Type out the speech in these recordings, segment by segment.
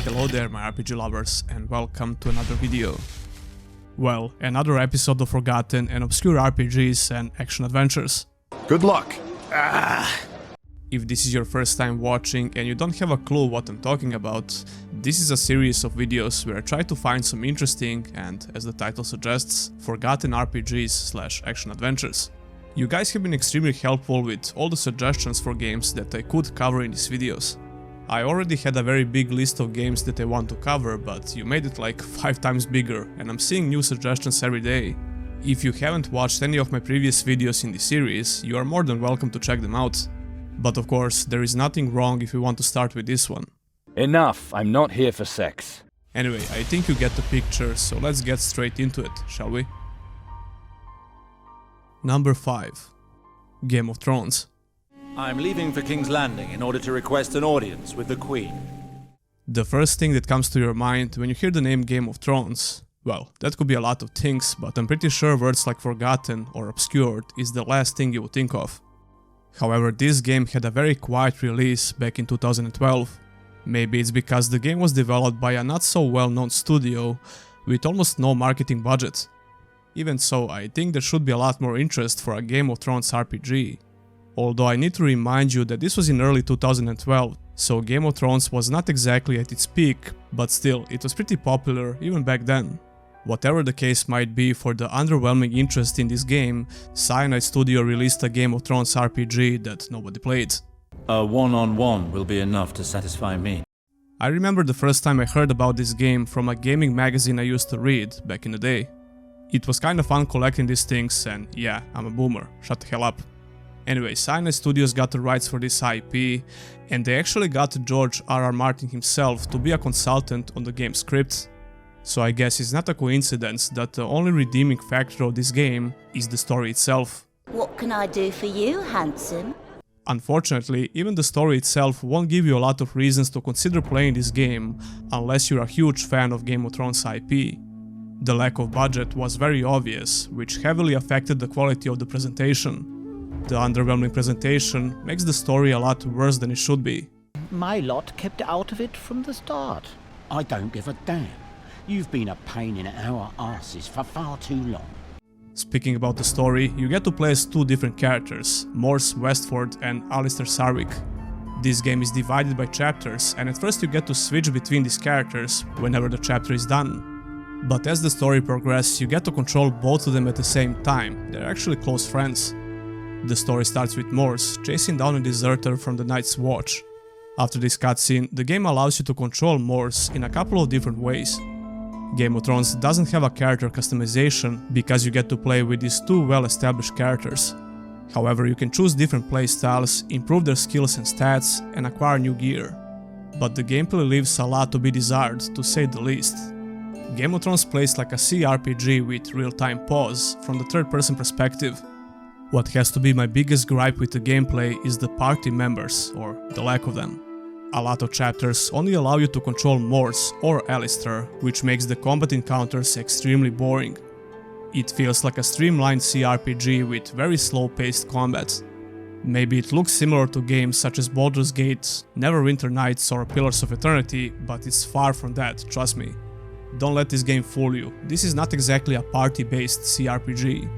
Hello there my RPG lovers and welcome to another video. Well, another episode of forgotten and obscure RPGs and action adventures. Good luck! If this is your first time watching and you don't have a clue what I'm talking about, this is a series of videos where I try to find some interesting and, as the title suggests, forgotten RPGs / action adventures. You guys have been extremely helpful with all the suggestions for games that I could cover in these videos. I already had a very big list of games that I want to cover, but you made it like 5 times bigger and I'm seeing new suggestions every day. If you haven't watched any of my previous videos in this series, you are more than welcome to check them out. But of course, there is nothing wrong if you want to start with this one. Enough, I'm not here for sex. Anyway, I think you get the picture, so let's get straight into it, shall we? Number 5. Game of Thrones. I'm leaving for King's Landing in order to request an audience with the Queen. The first thing that comes to your mind when you hear the name Game of Thrones, well, that could be a lot of things, but I'm pretty sure words like forgotten or obscured is the last thing you would think of. However, this game had a very quiet release back in 2012. Maybe it's because the game was developed by a not so well-known studio with almost no marketing budget. Even so, I think there should be a lot more interest for a Game of Thrones RPG. Although I need to remind you that this was in early 2012, so Game of Thrones was not exactly at its peak, but still, it was pretty popular even back then. Whatever the case might be for the underwhelming interest in this game, Cyanide Studio released a Game of Thrones RPG that nobody played. A one-on-one will be enough to satisfy me. I remember the first time I heard about this game from a gaming magazine I used to read back in the day. It was kinda fun collecting these things and yeah, I'm a boomer, shut the hell up. Anyway, Cyanide Studios got the rights for this IP, and they actually got George R.R. Martin himself to be a consultant on the game's script. So I guess it's not a coincidence that the only redeeming factor of this game is the story itself. What can I do for you, handsome? Unfortunately, even the story itself won't give you a lot of reasons to consider playing this game unless you're a huge fan of Game of Thrones IP. The lack of budget was very obvious, which heavily affected the quality of the presentation. The underwhelming presentation makes the story a lot worse than it should be. My lot kept out of it from the start. I don't give a damn. You've been a pain in our asses for far too long. Speaking about the story, you get to play as 2 different characters, Mors Westford and Alistair Sarwyck. This game is divided by chapters, and at first you get to switch between these characters whenever the chapter is done. But as the story progresses, you get to control both of them at the same time. They're actually close friends. The story starts with Mors chasing down a deserter from the Night's Watch. After this cutscene, the game allows you to control Mors in a couple of different ways. Game of Thrones doesn't have a character customization because you get to play with these 2 well-established characters. However, you can choose different playstyles, improve their skills and stats, and acquire new gear. But the gameplay leaves a lot to be desired, to say the least. Game of Thrones plays like a CRPG with real-time pause from the third-person perspective. What has to be my biggest gripe with the gameplay is the party members, or the lack of them. A lot of chapters only allow you to control Mors or Alistair, which makes the combat encounters extremely boring. It feels like a streamlined CRPG with very slow-paced combat. Maybe it looks similar to games such as Baldur's Gate, Neverwinter Nights or Pillars of Eternity, but it's far from that, trust me. Don't let this game fool you, this is not exactly a party-based CRPG.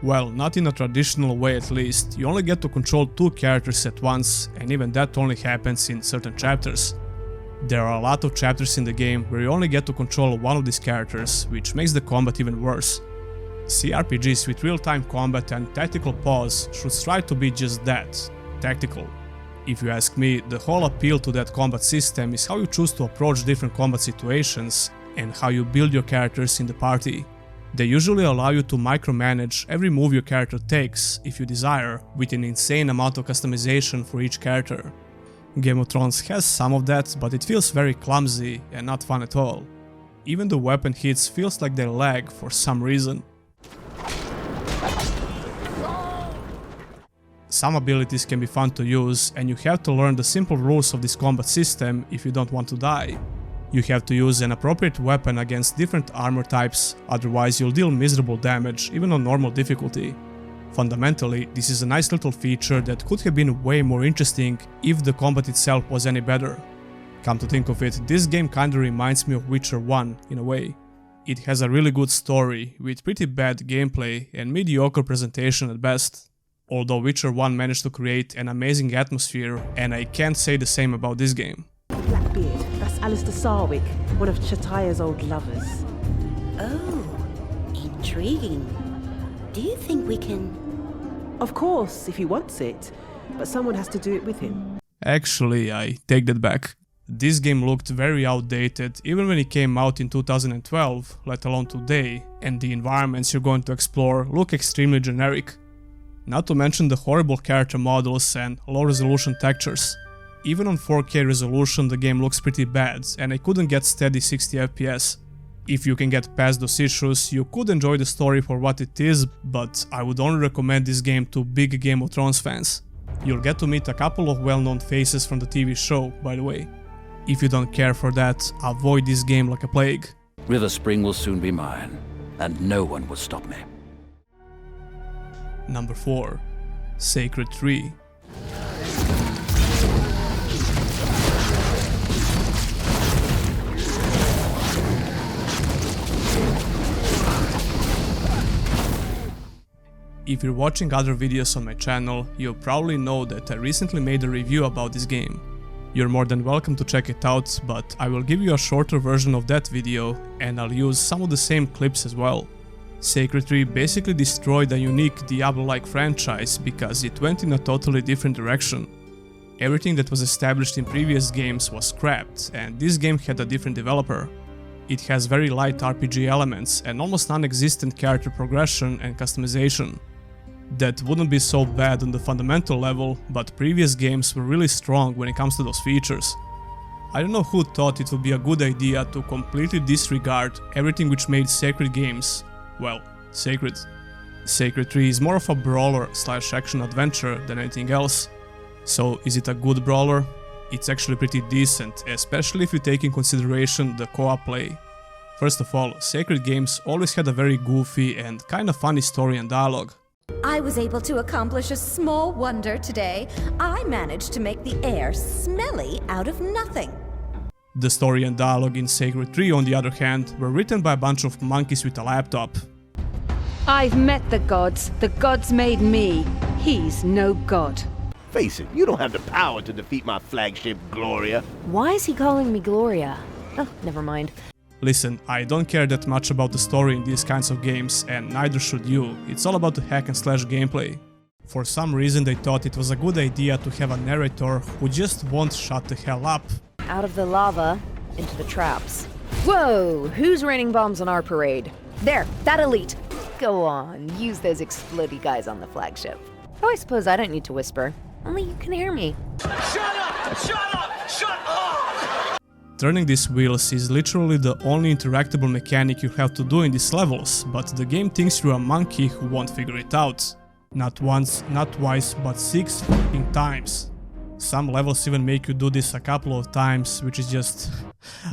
Well, not in a traditional way at least, you only get to control 2 characters at once, and even that only happens in certain chapters. There are a lot of chapters in the game where you only get to control one of these characters, which makes the combat even worse. CRPGs with real-time combat and tactical pause should strive to be just that, tactical. If you ask me, the whole appeal to that combat system is how you choose to approach different combat situations and how you build your characters in the party. They usually allow you to micromanage every move your character takes, if you desire, with an insane amount of customization for each character. Game of Thrones has some of that, but it feels very clumsy and not fun at all. Even the weapon hits feels like they lag for some reason. Some abilities can be fun to use, and you have to learn the simple rules of this combat system if you don't want to die. You have to use an appropriate weapon against different armor types, otherwise you'll deal miserable damage even on normal difficulty. Fundamentally, this is a nice little feature that could have been way more interesting if the combat itself was any better. Come to think of it, this game kinda reminds me of Witcher 1 in a way. It has a really good story, with pretty bad gameplay and mediocre presentation at best. Although Witcher 1 managed to create an amazing atmosphere, and I can't say the same about this game. Blackbeard, that's Alistair Sarwick, one of Chataya's old lovers. Oh, intriguing. Do you think we can... Of course, if he wants it, but someone has to do it with him. Actually, I take that back. This game looked very outdated even when it came out in 2012, let alone today, and the environments you're going to explore look extremely generic. Not to mention the horrible character models and low resolution textures. Even on 4K resolution the game looks pretty bad, and I couldn't get steady 60 FPS. If you can get past those issues, you could enjoy the story for what it is, but I would only recommend this game to big Game of Thrones fans. You'll get to meet a couple of well-known faces from the TV show, by the way. If you don't care for that, avoid this game like a plague. River Spring will soon be mine, and no one will stop me. Number 4. Sacred Tree. If you're watching other videos on my channel, you probably know that I recently made a review about this game. You're more than welcome to check it out, but I will give you a shorter version of that video, and I'll use some of the same clips as well. Sacred Tree basically destroyed a unique Diablo-like franchise because it went in a totally different direction. Everything that was established in previous games was scrapped, and this game had a different developer. It has very light RPG elements and almost non-existent character progression and customization. That wouldn't be so bad on the fundamental level, but previous games were really strong when it comes to those features. I don't know who thought it would be a good idea to completely disregard everything which made Sacred games, well, sacred. Sacred Tree is more of a brawler/action adventure than anything else. So is it a good brawler? It's actually pretty decent, especially if you take in consideration the co-op play. First of all, Sacred games always had a very goofy and kinda funny story and dialogue. I was able to accomplish a small wonder today. I managed to make the air smelly out of nothing. The story and dialogue in Sacred Tree, on the other hand, were written by a bunch of monkeys with a laptop. I've met the gods. The gods made me. He's no god. Face it, you don't have the power to defeat my flagship, Gloria. Why is he calling me Gloria? Oh, never mind. Listen, I don't care that much about the story in these kinds of games, and neither should you. It's all about the hack and slash gameplay. For some reason they thought it was a good idea to have a narrator who just won't shut the hell up. Out of the lava, into the traps. Whoa, who's raining bombs on our parade? There, that elite. Go on, use those explodey guys on the flagship. Oh, I suppose I don't need to whisper. Only you can hear me. Shut up! Shut up! Shut up! Turning these wheels is literally the only interactable mechanic you have to do in these levels, but the game thinks you're a monkey who won't figure it out. Not once, not twice, but 6 fucking times. Some levels even make you do this a couple of times, which is just...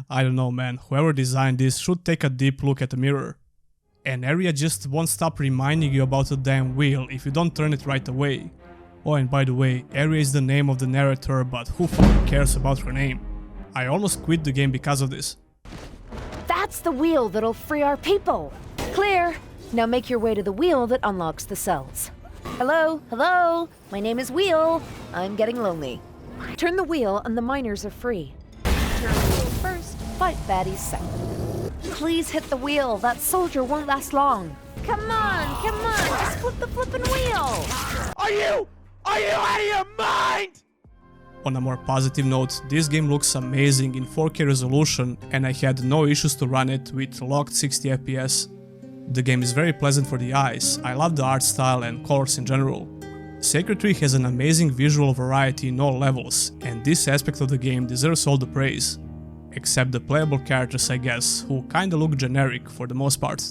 I don't know, man, whoever designed this should take a deep look at the mirror. An area just won't stop reminding you about the damn wheel if you don't turn it right away. Oh, and by the way, Aria is the name of the narrator, but who fucking cares about her name? I almost quit the game because of this. That's the wheel that'll free our people. Clear. Now make your way to the wheel that unlocks the cells. Hello, hello. My name is Wheel. I'm getting lonely. Turn the wheel and the miners are free. Turn the wheel first, fight baddies second. Please hit the wheel. That soldier won't last long. Come on, just flip the flippin' wheel. Are you out of your mind? On a more positive note, this game looks amazing in 4K resolution, and I had no issues to run it with locked 60 FPS. The game is very pleasant for the eyes. I love the art style and colors in general. Sacred Tree has an amazing visual variety in all levels, and this aspect of the game deserves all the praise. Except the playable characters, I guess, who kinda look generic for the most part.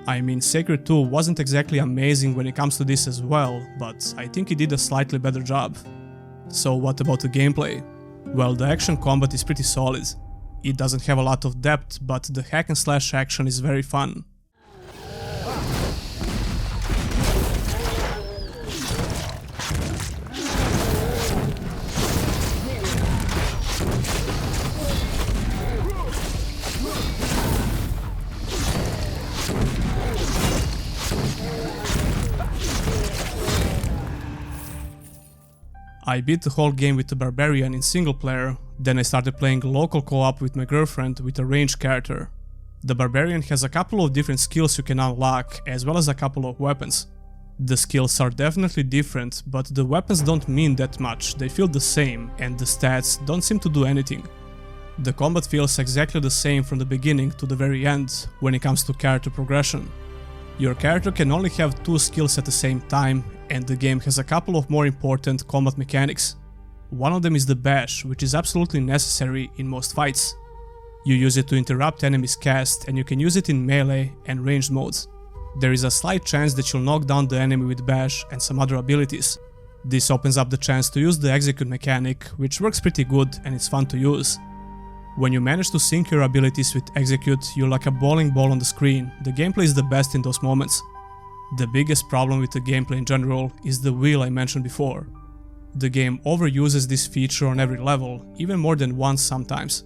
I mean, Sacred 2 wasn't exactly amazing when it comes to this as well, but I think it did a slightly better job. So what about the gameplay? Well, the action combat is pretty solid. It doesn't have a lot of depth, but the hack and slash action is very fun. I beat the whole game with the Barbarian in single player, then I started playing local co-op with my girlfriend with a ranged character. The Barbarian has a couple of different skills you can unlock, as well as a couple of weapons. The skills are definitely different, but the weapons don't mean that much, they feel the same, and the stats don't seem to do anything. The combat feels exactly the same from the beginning to the very end when it comes to character progression. Your character can only have 2 skills at the same time, and the game has a couple of more important combat mechanics. One of them is the bash, which is absolutely necessary in most fights. You use it to interrupt enemies' cast, and you can use it in melee and ranged modes. There is a slight chance that you'll knock down the enemy with bash and some other abilities. This opens up the chance to use the execute mechanic, which works pretty good and it's fun to use. When you manage to sync your abilities with execute, you're like a bowling ball on the screen. The gameplay is the best in those moments. The biggest problem with the gameplay in general is the wheel I mentioned before. The game overuses this feature on every level, even more than once sometimes.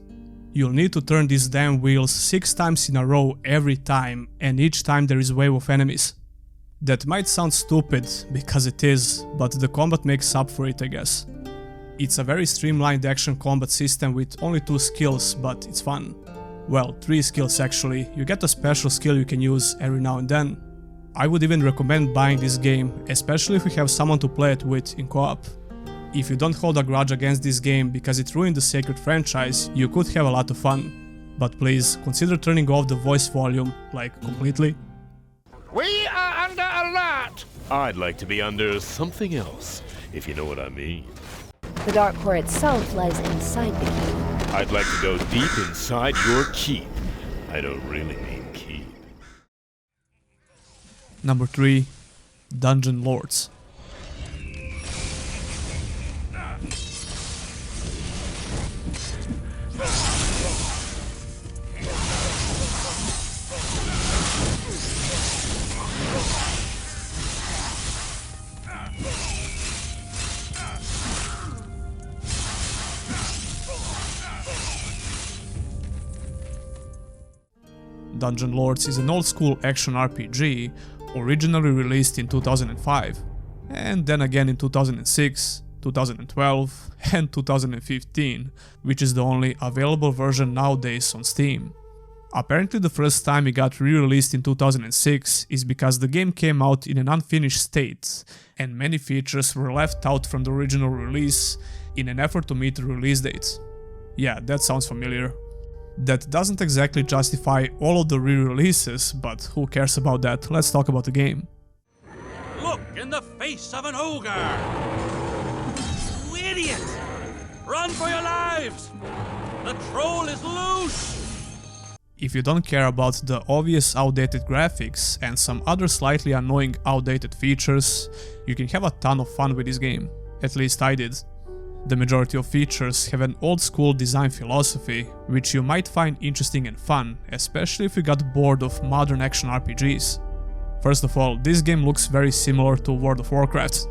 You'll need to turn these damn wheels 6 times in a row every time, and each time there is a wave of enemies. That might sound stupid, because it is, but the combat makes up for it, I guess. It's a very streamlined action combat system with only 2 skills, but it's fun. Well, 3 skills actually. You get a special skill you can use every now and then. I would even recommend buying this game, especially if you have someone to play it with in co-op. If you don't hold a grudge against this game because it ruined the Sacred franchise, you could have a lot of fun. But please, consider turning off the voice volume, like completely. We are under alert! I'd like to be under something else, if you know what I mean. The Dark Core itself lies inside the keep. I'd like to go deep inside your keep. I don't really mean keep. Number 3. Dungeon Lords. Dungeon Lords is an old-school action RPG, originally released in 2005, and then again in 2006, 2012, and 2015, which is the only available version nowadays on Steam. Apparently the first time it got re-released in 2006 is because the game came out in an unfinished state, and many features were left out from the original release in an effort to meet the release date. Yeah, that sounds familiar. That doesn't exactly justify all of the re-releases, but who cares about that? Let's talk about the game. Look in the face of an ogre! You idiot! Run for your lives! The troll is loose! If you don't care about the obvious outdated graphics and some other slightly annoying outdated features, you can have a ton of fun with this game. At least I did. The majority of features have an old-school design philosophy, which you might find interesting and fun, especially if you got bored of modern action RPGs. First of all, this game looks very similar to World of Warcraft.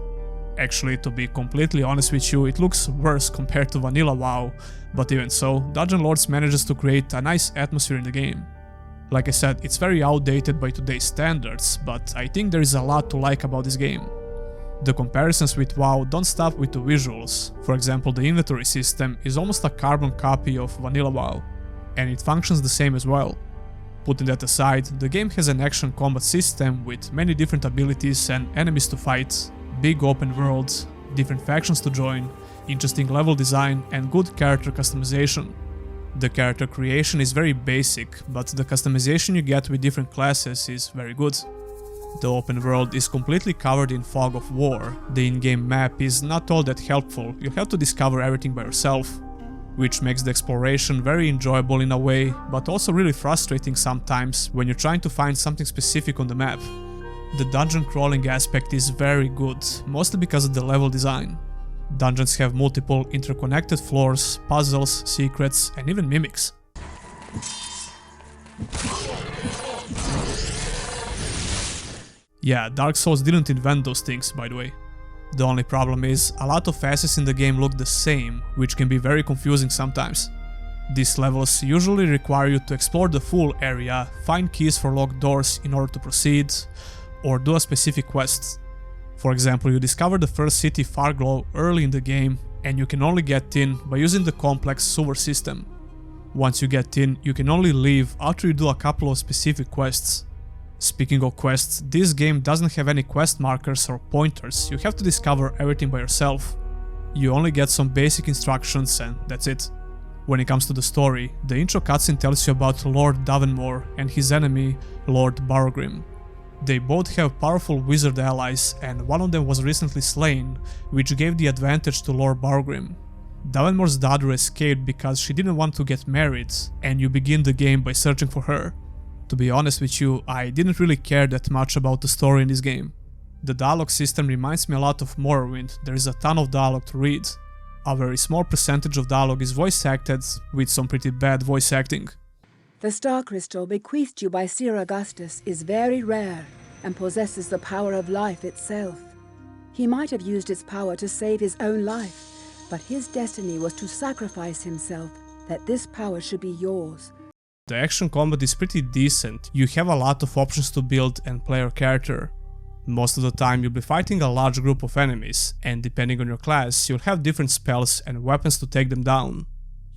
Actually, to be completely honest with you, it looks worse compared to vanilla WoW, but even so, Dungeon Lords manages to create a nice atmosphere in the game. Like I said, it's very outdated by today's standards, but I think there is a lot to like about this game. The comparisons with WoW don't stop with the visuals. For example, the inventory system is almost a carbon copy of vanilla WoW, and it functions the same as well. Putting that aside, the game has an action combat system with many different abilities and enemies to fight, big open worlds, different factions to join, interesting level design, and good character customization. The character creation is very basic, but the customization you get with different classes is very good. The open world is completely covered in fog of war, the in-game map is not all that helpful, you have to discover everything by yourself, which makes the exploration very enjoyable in a way, but also really frustrating sometimes when you're trying to find something specific on the map. The dungeon crawling aspect is very good, mostly because of the level design. Dungeons have multiple interconnected floors, puzzles, secrets, and even mimics. Yeah, Dark Souls didn't invent those things, by the way. The only problem is, a lot of assets in the game look the same, which can be very confusing sometimes. These levels usually require you to explore the full area, find keys for locked doors in order to proceed, or do a specific quest. For example, you discover the first city, Farglow, early in the game, and you can only get in by using the complex sewer system. Once you get in, you can only leave after you do a couple of specific quests. Speaking of quests, this game doesn't have any quest markers or pointers, you have to discover everything by yourself. You only get some basic instructions and that's it. When it comes to the story, the intro cutscene tells you about Lord Davenmore and his enemy, Lord Barogrim. They both have powerful wizard allies and one of them was recently slain, which gave the advantage to Lord Barogrim. Davenmore's daughter escaped because she didn't want to get married, and you begin the game by searching for her. To be honest with you, I didn't really care that much about the story in this game. The dialogue system reminds me a lot of Morrowind, there is a ton of dialogue to read. A very small percentage of dialogue is voice acted, with some pretty bad voice acting. The star crystal bequeathed you by Sir Augustus is very rare and possesses the power of life itself. He might have used its power to save his own life, but his destiny was to sacrifice himself, that this power should be yours. The action combat is pretty decent, you have a lot of options to build and play your character. Most of the time you'll be fighting a large group of enemies, and depending on your class, you'll have different spells and weapons to take them down.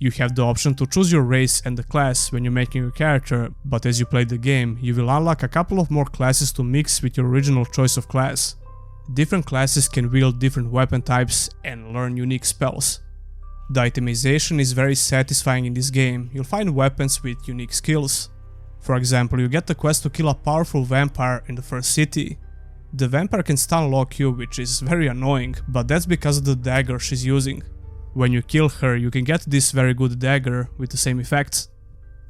You have the option to choose your race and the class when you're making your character, but as you play the game, you will unlock a couple of more classes to mix with your original choice of class. Different classes can wield different weapon types and learn unique spells. The itemization is very satisfying in this game, you'll find weapons with unique skills. For example, you get the quest to kill a powerful vampire in the first city. The vampire can stun lock you, which is very annoying, but that's because of the dagger she's using. When you kill her, you can get this very good dagger with the same effects.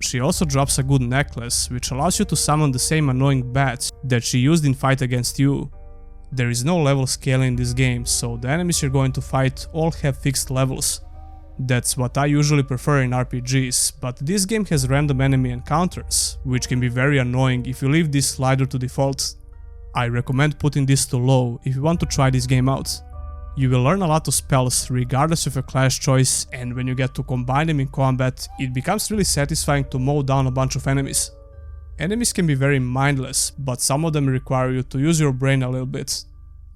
She also drops a good necklace, which allows you to summon the same annoying bats that she used in fight against you. There is no level scaling in this game, so the enemies you're going to fight all have fixed levels. That's what I usually prefer in RPGs, but this game has random enemy encounters, which can be very annoying if you leave this slider to default. I recommend putting this to low if you want to try this game out. You will learn a lot of spells regardless of your class choice, and when you get to combine them in combat, it becomes really satisfying to mow down a bunch of enemies. Enemies can be very mindless, but some of them require you to use your brain a little bit.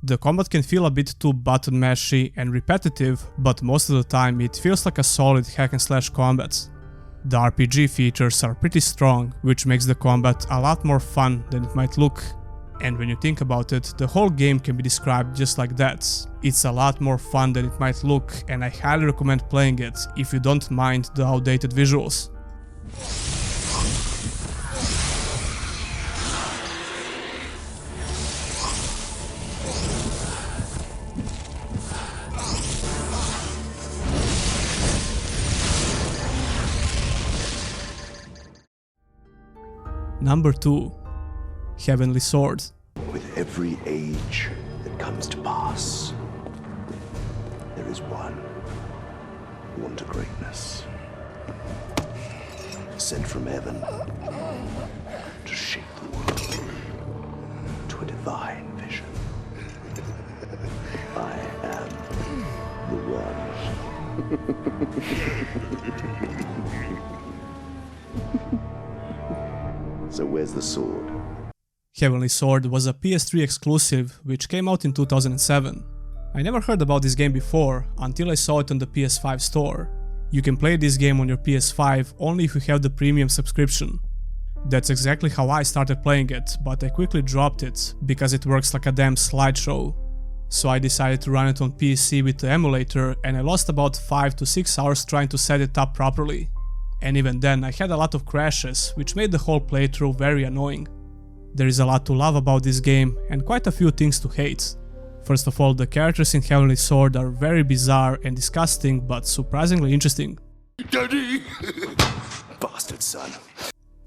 The combat can feel a bit too button mashy and repetitive, but most of the time it feels like a solid hack and slash combat. The RPG features are pretty strong, which makes the combat a lot more fun than it might look. And when you think about it, the whole game can be described just like that. It's a lot more fun than it might look, and I highly recommend playing it if you don't mind the outdated visuals. Number 2. Heavenly Sword. With every age that comes to pass, there is one born to greatness, sent from heaven to shape the world to a divine vision. I am the one. So where's the sword? Heavenly Sword was a PS3 exclusive which came out in 2007. I never heard about this game before until I saw it on the PS5 store. You can play this game on your PS5 only if you have the premium subscription. That's exactly how I started playing it, but I quickly dropped it because it works like a damn slideshow. So I decided to run it on PC with the emulator, and I lost about 5 to 6 hours trying to set it up properly. And even then I had a lot of crashes, which made the whole playthrough very annoying. There is a lot to love about this game and quite a few things to hate. First of all, the characters in Heavenly Sword are very bizarre and disgusting, but surprisingly interesting. Daddy! Bastard son.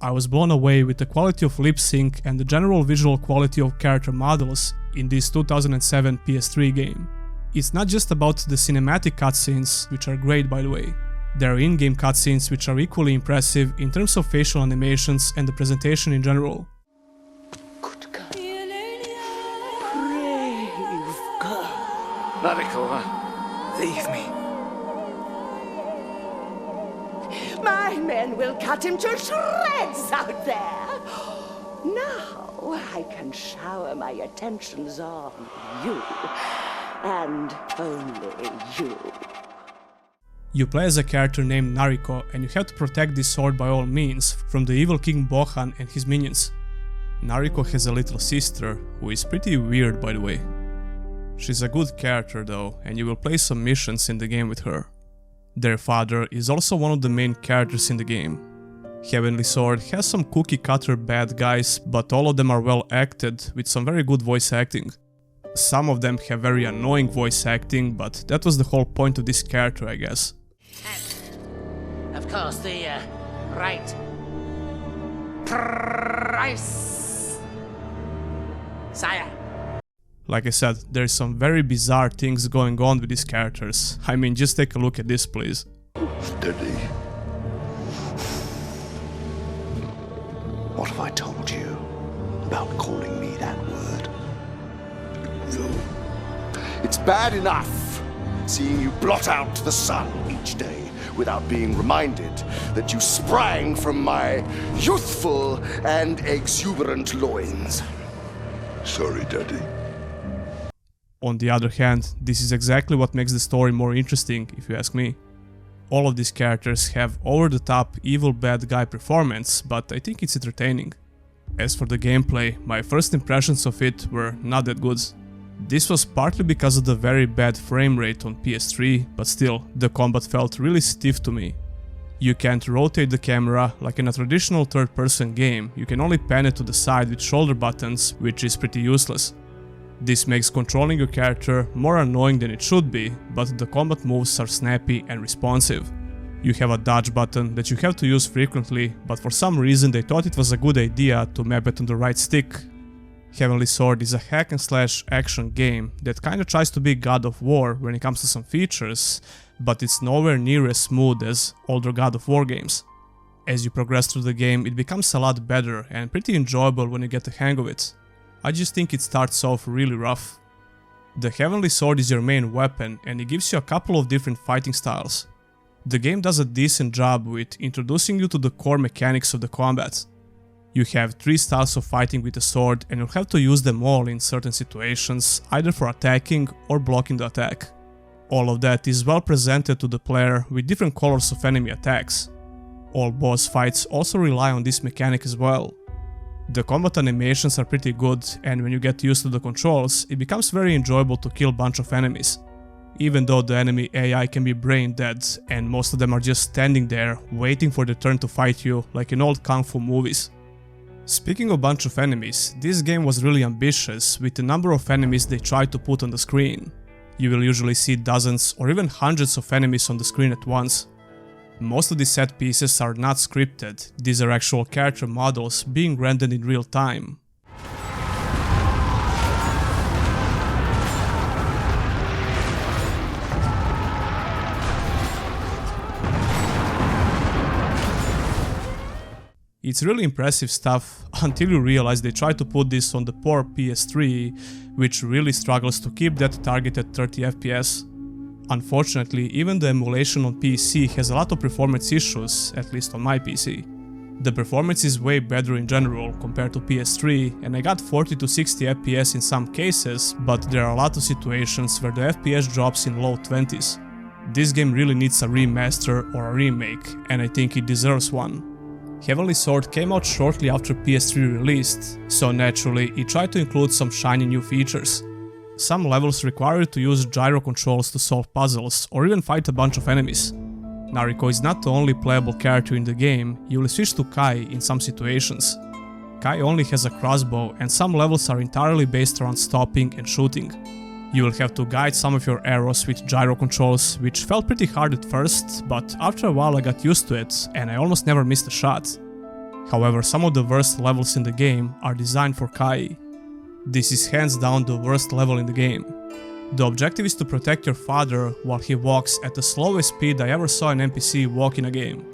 I was blown away with the quality of lip sync and the general visual quality of character models in this 2007 PS3 game. It's not just about the cinematic cutscenes, which are great by the way. There are in-game cutscenes which are equally impressive in terms of facial animations and the presentation in general. Narikoa, leave me. My men will cut him to shreds out there. Now I can shower my attentions on you, and only you. You play as a character named Nariko, and you have to protect this sword by all means from the evil King Bohan and his minions. Nariko has a little sister, who is pretty weird by the way. She's a good character though, and you will play some missions in the game with her. Their father is also one of the main characters in the game. Heavenly Sword has some cookie cutter bad guys, but all of them are well acted with some very good voice acting. Some of them have very annoying voice acting, but that was the whole point of this character, I guess. Of course, the right price, sire. Like I said, there's some very bizarre things going on with these characters. I mean, just take a look at this, please. Steady. What have I told you about calling me that word? It's bad enough seeing you blot out the sun each day without being reminded that you sprang from my youthful and exuberant loins. Sorry, Daddy. On the other hand, this is exactly what makes the story more interesting, if you ask me. All of these characters have over-the-top evil bad guy performance, but I think it's entertaining. As for the gameplay, my first impressions of it were not that good. This was partly because of the very bad frame rate on PS3, but still, the combat felt really stiff to me. You can't rotate the camera like in a traditional third-person game, you can only pan it to the side with shoulder buttons, which is pretty useless. This makes controlling your character more annoying than it should be, but the combat moves are snappy and responsive. You have a dodge button that you have to use frequently, but for some reason they thought it was a good idea to map it on the right stick. Heavenly Sword is a hack and slash action game that kinda tries to be God of War when it comes to some features, but it's nowhere near as smooth as older God of War games. As you progress through the game, it becomes a lot better and pretty enjoyable when you get the hang of it. I just think it starts off really rough. The Heavenly Sword is your main weapon and it gives you a couple of different fighting styles. The game does a decent job with introducing you to the core mechanics of the combat. You have 3 styles of fighting with the sword and you'll have to use them all in certain situations, either for attacking or blocking the attack. All of that is well presented to the player with different colors of enemy attacks. All boss fights also rely on this mechanic as well. The combat animations are pretty good, and when you get used to the controls, it becomes very enjoyable to kill a bunch of enemies. Even though the enemy AI can be brain dead, and most of them are just standing there, waiting for their turn to fight you, like in old kung fu movies. Speaking of bunch of enemies, this game was really ambitious with the number of enemies they tried to put on the screen. You will usually see dozens or even hundreds of enemies on the screen at once. Most of these set pieces are not scripted, these are actual character models being rendered in real time. It's really impressive stuff until you realize they tried to put this on the poor PS3, which really struggles to keep that target at 30 FPS. Unfortunately, even the emulation on PC has a lot of performance issues, at least on my PC. The performance is way better in general compared to PS3, and I got 40 to 60 FPS in some cases, but there are a lot of situations where the FPS drops in low 20s. This game really needs a remaster or a remake, and I think it deserves one. Heavenly Sword came out shortly after PS3 released, so naturally it tried to include some shiny new features. Some levels require you to use gyro controls to solve puzzles or even fight a bunch of enemies. Nariko is not the only playable character in the game, you will switch to Kai in some situations. Kai only has a crossbow and some levels are entirely based around stopping and shooting. You will have to guide some of your arrows with gyro controls, which felt pretty hard at first, but after a while I got used to it and I almost never missed a shot. However, some of the worst levels in the game are designed for Kai. This is hands down the worst level in the game. The objective is to protect your father while he walks at the slowest speed I ever saw an NPC walk in a game.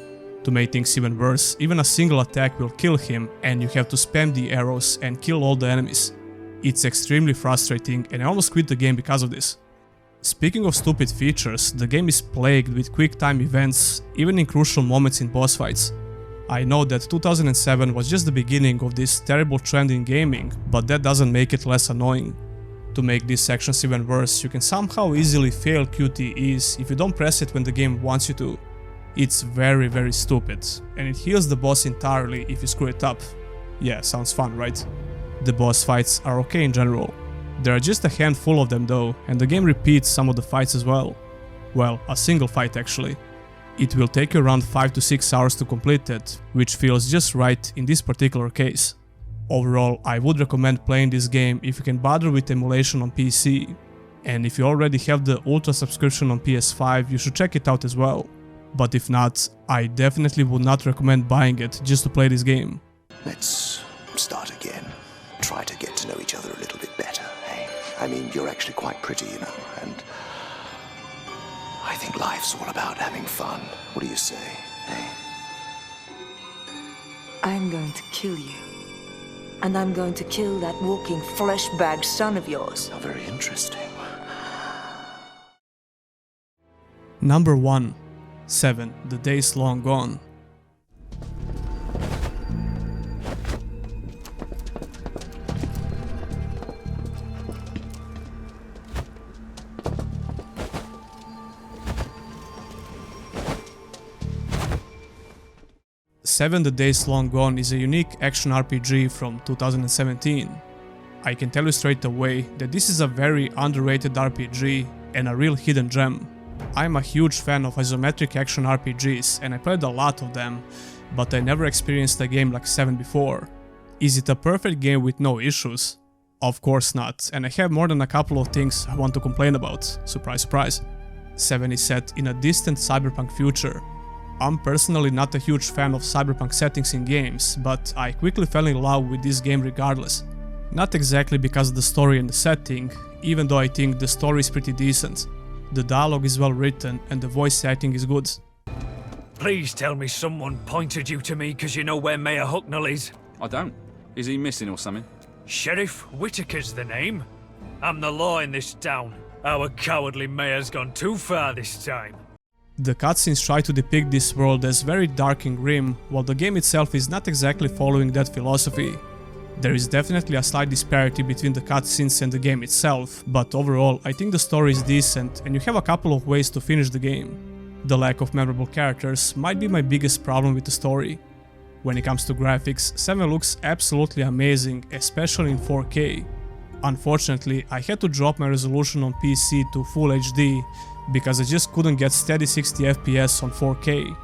To make things even worse, even a single attack will kill him and you have to spam the arrows and kill all the enemies. It's extremely frustrating and I almost quit the game because of this. Speaking of stupid features, the game is plagued with quick time events, even in crucial moments in boss fights. I know that 2007 was just the beginning of this terrible trend in gaming, but that doesn't make it less annoying. To make these sections even worse, you can somehow easily fail QTEs if you don't press it when the game wants you to. It's very stupid, and it heals the boss entirely if you screw it up. Yeah, sounds fun, right? The boss fights are okay in general. There are just a handful of them though, and the game repeats some of the fights as well. Well, a single fight actually. It will take you around 5 to 6 hours to complete it, which feels just right in this particular case. Overall, I would recommend playing this game if you can bother with emulation on PC. And if you already have the Ultra subscription on PS5, you should check it out as well. But if not, I definitely would not recommend buying it just to play this game. Let's start again. Try to get to know each other a little bit better, hey? I mean, you're actually quite pretty, you know, and I think life's all about having fun. What do you say, hey? I'm going to kill you. And I'm going to kill that walking flesh-bag son of yours. How very interesting. Number 1. 7. The Days Long Gone. Seven: The Days Long Gone is a unique action RPG from 2017. I can tell you straight away that this is a very underrated RPG and a real hidden gem. I'm a huge fan of isometric action RPGs and I played a lot of them, but I never experienced a game like 7 before. Is it a perfect game with no issues? Of course not, and I have more than a couple of things I want to complain about. Surprise, surprise. 7 is set in a distant cyberpunk future. I'm personally not a huge fan of cyberpunk settings in games, but I quickly fell in love with this game regardless. Not exactly because of the story and the setting, even though I think the story is pretty decent. The dialogue is well written and the voice acting is good. Please tell me someone pointed you to me because you know where Mayor Hucknall is. I don't. Is he missing or something? Sheriff Whitaker's the name. I'm the law in this town. Our cowardly mayor's gone too far this time. The cutscenes try to depict this world as very dark and grim, while the game itself is not exactly following that philosophy. There is definitely a slight disparity between the cutscenes and the game itself, but overall I think the story is decent and you have a couple of ways to finish the game. The lack of memorable characters might be my biggest problem with the story. When it comes to graphics, 7 looks absolutely amazing, especially in 4K. Unfortunately, I had to drop my resolution on PC to Full HD because I just couldn't get steady 60 FPS on 4K.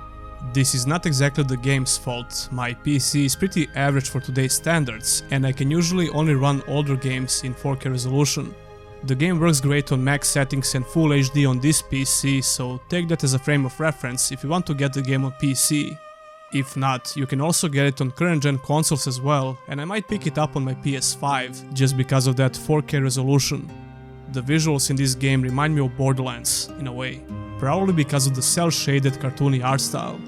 This is not exactly the game's fault, my PC is pretty average for today's standards and I can usually only run older games in 4K resolution. The game works great on max settings and Full HD on this PC, so take that as a frame of reference if you want to get the game on PC. If not, you can also get it on current gen consoles as well, and I might pick it up on my PS5 just because of that 4K resolution. The visuals in this game remind me of Borderlands, in a way, probably because of the cel-shaded cartoony art style.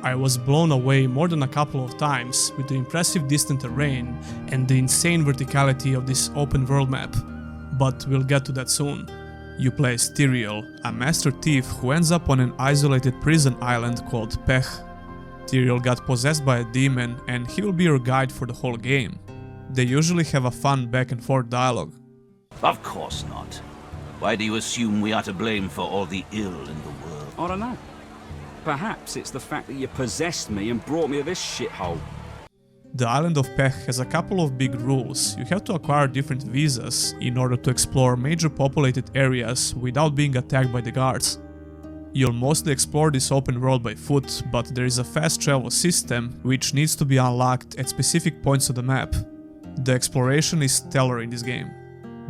I was blown away more than a couple of times with the impressive distant terrain and the insane verticality of this open world map. But we'll get to that soon. You play as Tyrael, a master thief who ends up on an isolated prison island called Pech. Tyrael got possessed by a demon and he will be your guide for the whole game. They usually have a fun back and forth dialogue. Of course not. Why do you assume we are to blame for all the ill in the world? I don't know. Perhaps it's the fact that you possessed me and brought me to this shithole. The island of Pech has a couple of big rules. You have to acquire different visas in order to explore major populated areas without being attacked by the guards. You'll mostly explore this open world by foot, but there is a fast travel system which needs to be unlocked at specific points of the map. The exploration is stellar in this game.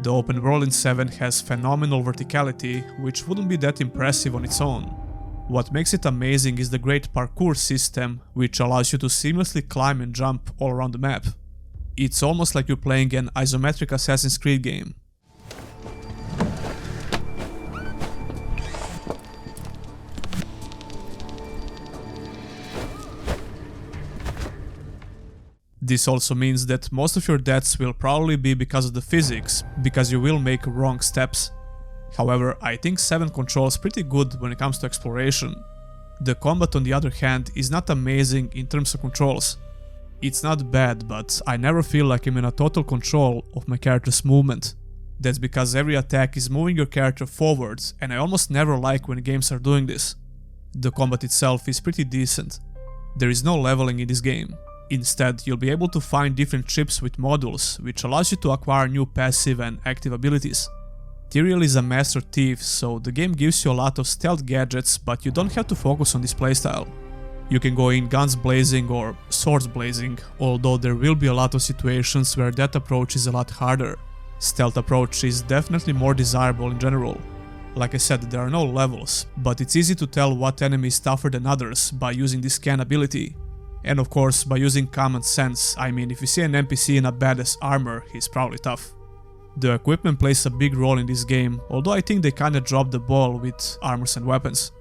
The open world in 7 has phenomenal verticality, which wouldn't be that impressive on its own. What makes it amazing is the great parkour system, which allows you to seamlessly climb and jump all around the map. It's almost like you're playing an isometric Assassin's Creed game. This also means that most of your deaths will probably be because of the physics, because you will make wrong steps. However, I think 7 controls pretty good when it comes to exploration. The combat on the other hand is not amazing in terms of controls. It's not bad, but I never feel like I'm in a total control of my character's movement. That's because every attack is moving your character forward, and I almost never like when games are doing this. The combat itself is pretty decent. There is no leveling in this game. Instead, you'll be able to find different ships with modules, which allows you to acquire new passive and active abilities. Tyrael is a master thief, so the game gives you a lot of stealth gadgets, but you don't have to focus on this playstyle. You can go in guns blazing or swords blazing, although there will be a lot of situations where that approach is a lot harder. Stealth approach is definitely more desirable in general. Like I said, there are no levels, but it's easy to tell what enemy is tougher than others by using this scan ability. And of course, by using common sense. I mean, if you see an NPC in a badass armor, he's probably tough. The equipment plays a big role in this game, although I think they kinda dropped the ball with armors and weapons.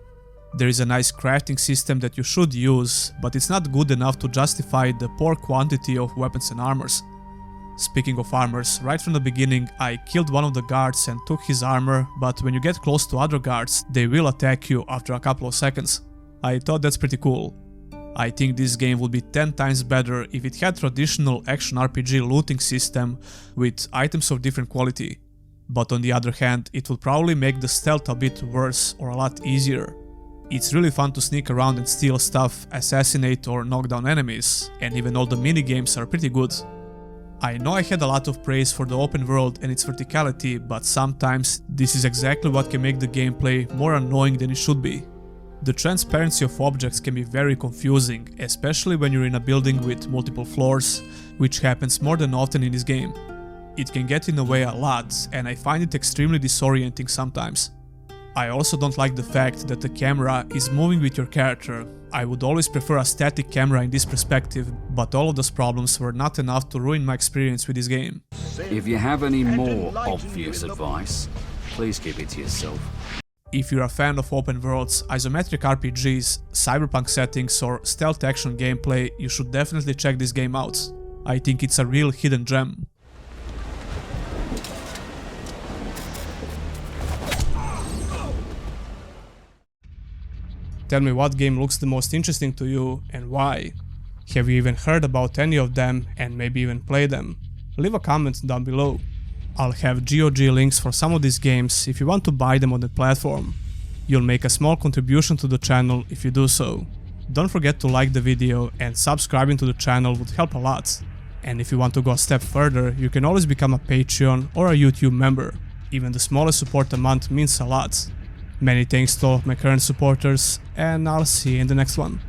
There is a nice crafting system that you should use, but it's not good enough to justify the poor quantity of weapons and armors. Speaking of armors, right from the beginning I killed one of the guards and took his armor, but when you get close to other guards, they will attack you after a couple of seconds. I thought that's pretty cool. I think this game would be 10 times better if it had traditional action RPG looting system with items of different quality. But on the other hand, it would probably make the stealth a bit worse or a lot easier. It's really fun to sneak around and steal stuff, assassinate or knock down enemies, and even all the minigames are pretty good. I know I had a lot of praise for the open world and its verticality, but sometimes this is exactly what can make the gameplay more annoying than it should be. The transparency of objects can be very confusing, especially when you're in a building with multiple floors, which happens more than often in this game. It can get in the way a lot, and I find it extremely disorienting sometimes. I also don't like the fact that the camera is moving with your character. I would always prefer a static camera in this perspective, but all of those problems were not enough to ruin my experience with this game. If you have any more obvious advice, please keep it to yourself. If you're a fan of open worlds, isometric RPGs, cyberpunk settings or stealth action gameplay, you should definitely check this game out. I think it's a real hidden gem. Tell me what game looks the most interesting to you and why. Have you even heard about any of them and maybe even played them? Leave a comment down below. I'll have GOG links for some of these games if you want to buy them on the platform. You'll make a small contribution to the channel if you do so. Don't forget to like the video, and subscribing to the channel would help a lot. And if you want to go a step further, you can always become a Patreon or a YouTube member. Even the smallest support amount means a lot. Many thanks to all of my current supporters, and I'll see you in the next one.